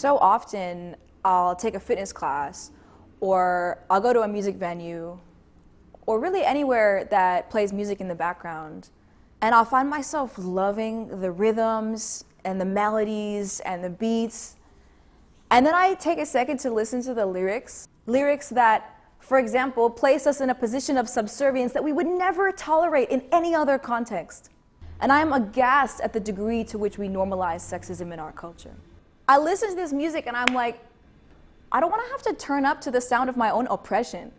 So often I'll take a fitness class, or I'll go to a music venue, or really anywhere that plays music in the background, and I'll find myself loving the rhythms and the melodies and the beats. And then I take a second to listen to the lyrics that, for example, place us in a position of subservience that we would never tolerate in any other context. And I'm aghast at the degree to which we normalize sexism in our culture. I listen to this music and I'm like, I don't want to have to turn up to the sound of my own oppression.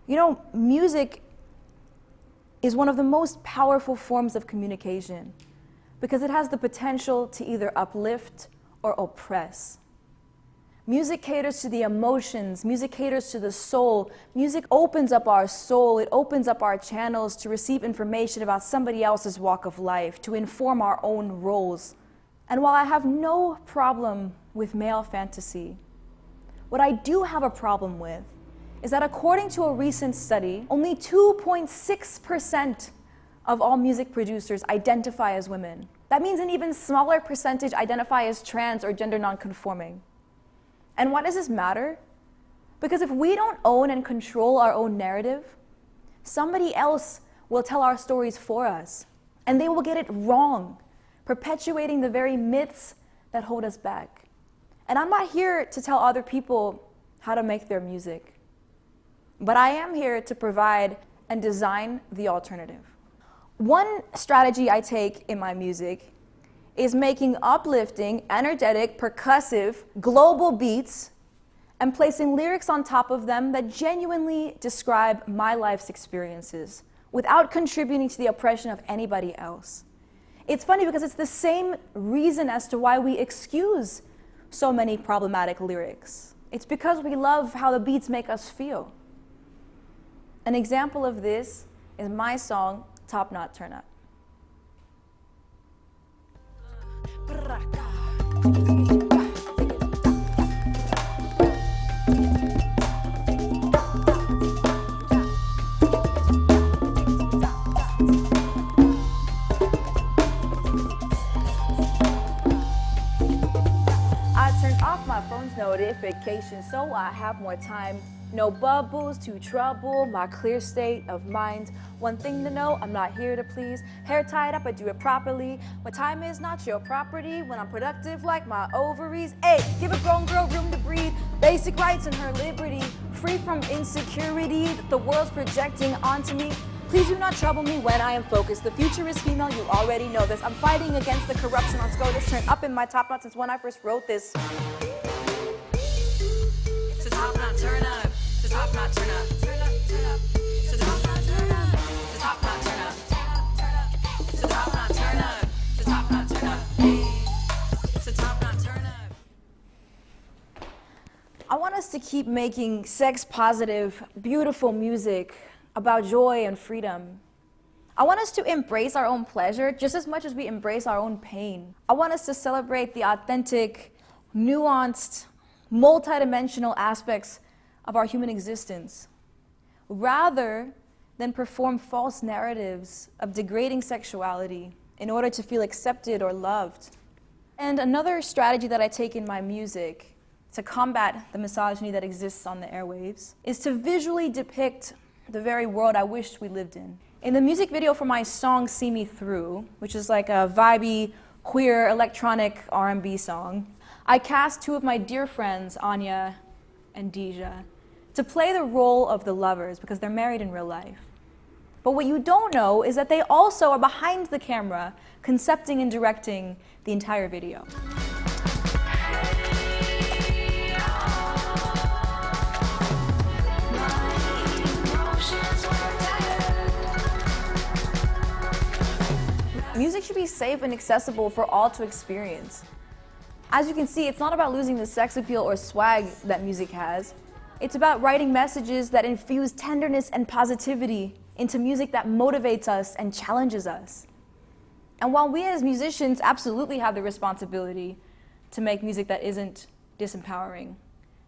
You know, music is one of the most powerful forms of communication because it has the potential to either uplift or oppress. Music caters to the emotions, music caters to the soul. Music opens up our soul, it opens up our channels to receive information about somebody else's walk of life, to inform our own roles. And while I have no problem with male fantasy, what I do have a problem with is that according to a recent study, only 2.6% of all music producers identify as women. That means an even smaller percentage identify as trans or gender nonconforming. And why does this matter? Because if we don't own and control our own narrative, somebody else will tell our stories for us, and they will get it wrong, perpetuating the very myths that hold us back. And I'm not here to tell other people how to make their music, but I am here to provide and design the alternative. One strategy I take in my music is making uplifting, energetic, percussive, global beats and placing lyrics on top of them that genuinely describe my life's experiences without contributing to the oppression of anybody else. It's funny because it's the same reason as to why we excuse so many problematic lyrics. It's because we love how the beats make us feel. An example of this is my song, Top Knot Turn Up. I turned off my phone's notifications so I have more time. No bubbles to trouble my clear state of mind. One thing to know, I'm not here to please. Hair tied up, I do it properly. My time is not your property. When I'm productive like my ovaries. Hey, give a grown girl room to breathe. Basic rights and her liberty. Free from insecurity that the world's projecting onto me. Please do not trouble me when I am focused. The future is female, you already know this. I'm fighting against the corruption on SCOTUS. Turn up in my top knot since when I first wrote this. It's a top knot, turn up. It's a top knot, turn up. Turn up, turn up. It's a top knot, turn up. It's a top knot, turn up. It's a top knot, turn up. It's a top knot, turn up. It's a top knot, turn up. I want us to keep making sex-positive, beautiful music about joy and freedom. I want us to embrace our own pleasure just as much as we embrace our own pain. I want us to celebrate the authentic, nuanced, multidimensional aspects of our human existence, rather than perform false narratives of degrading sexuality in order to feel accepted or loved. And another strategy that I take in my music to combat the misogyny that exists on the airwaves is to visually depict the very world I wished we lived in. In the music video for my song See Me Through, which is like a vibey, queer, electronic R&B song, I cast two of my dear friends, Anya and Deja, to play the role of the lovers because they're married in real life. But what you don't know is that they also are behind the camera, concepting and directing the entire video. Music should be safe and accessible for all to experience. As you can see, it's not about losing the sex appeal or swag that music has. It's about writing messages that infuse tenderness and positivity into music that motivates us and challenges us. And while we as musicians absolutely have the responsibility to make music that isn't disempowering,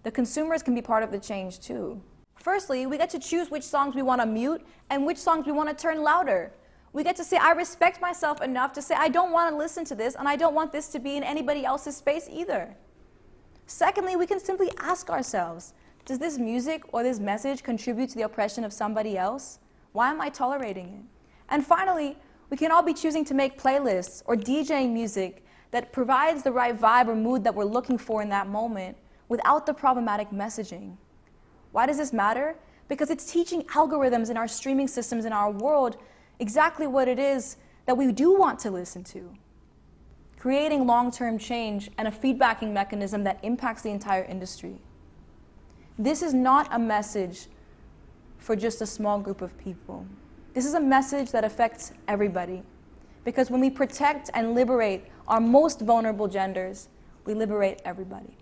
the consumers can be part of the change too. Firstly, we get to choose which songs we want to mute and which songs we want to turn louder. We get to say, I respect myself enough to say, I don't want to listen to this, and I don't want this to be in anybody else's space either. Secondly, we can simply ask ourselves, does this music or this message contribute to the oppression of somebody else? Why am I tolerating it? And finally, we can all be choosing to make playlists or DJing music that provides the right vibe or mood that we're looking for in that moment without the problematic messaging. Why does this matter? Because it's teaching algorithms in our streaming systems in our world exactly what it is that we do want to listen to, creating long-term change and a feedbacking mechanism that impacts the entire industry. This is not a message for just a small group of people. This is a message that affects everybody. Because when we protect and liberate our most vulnerable genders, we liberate everybody.